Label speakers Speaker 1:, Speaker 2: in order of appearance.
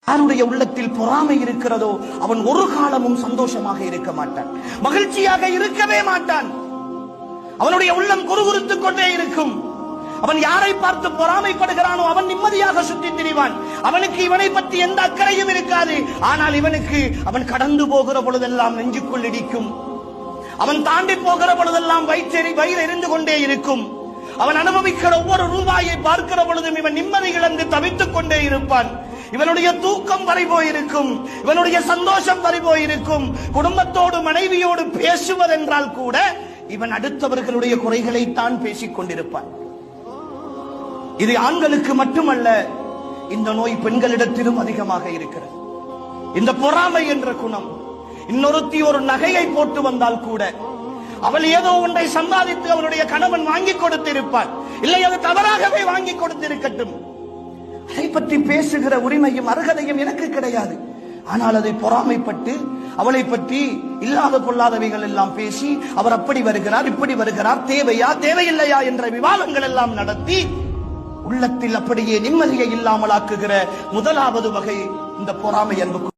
Speaker 1: யாருடைய உள்ளத்தில் பொறாமை இருக்கிறதோ அவன் ஒரு காலமும் சந்தோஷமாக இருக்க மாட்டான், மகிழ்ச்சியாக இருக்கவே மாட்டான். அவனுடைய உள்ளம் குறுகுறுத்துக் கொண்டே இருக்கும். அவன் யாரை பார்த்து பொறாமைப்படுகிறானோ அவன் நிம்மதியாக சுற்றி திரிவான். அவனுக்கு இவனை பற்றி எந்த அக்கறையும் இருக்காது. ஆனால் இவனுக்கு அவன் கடந்து போகிற பொழுதெல்லாம் நெஞ்சுக்குள் இடிக்கும். அவன் தாண்டி போகிற பொழுதெல்லாம் வயிறு எரிந்து கொண்டே இருக்கும். அவன் அனுபவிக்கிற ஒவ்வொரு ரூபாயை பார்க்கிற பொழுதும் இவன் நிம்மதி இழந்து தவித்துக் கொண்டே இருப்பான். இவனுடைய தூக்கம் பறிபோயிருக்கும், இவனுடைய சந்தோஷம் பறிபோயிருக்கும். குடும்பத்தோடு மனைவியோடு பேசுவதென்றால் கூட இவன் அடுத்தவர்களுடைய குறைகளைத்தான் பேசிக் கொண்டிருப்பான். இது ஆண்களுக்கு மட்டுமல்ல, இந்த நோய் பெண்களிடத்திலும் அதிகமாக இருக்கிறது. இந்த பொறாமை என்ற குணம். இன்னொருத்தி ஒரு நகையை போட்டு வந்தால் கூட அவள் ஏதோ ஒன்றை சம்பாதித்து அவனுடைய கணவன் வாங்கி கொடுத்திருப்பான், இல்லை அது தவறாகவே வாங்கி கொடுத்திருக்கட்டும், அதை பற்றி பேசுகிற உரிமையும் அருகதையும் எனக்கு கிடையாது. ஆனால் அதை பொறாமைப்பட்டு அவளை பற்றி இல்லாத கொள்ளாதவைகள் எல்லாம் பேசி அவர் அப்படி வருகிறார் இப்படி வருகிறார், தேவையா தேவையில்லையா என்ற விவாதங்கள் எல்லாம் நடத்தி உள்ளத்தில் அப்படியே நிம்மதியை இல்லாமல் ஆக்குகிற முதலாவது வகை இந்த பொறாமை என்பது.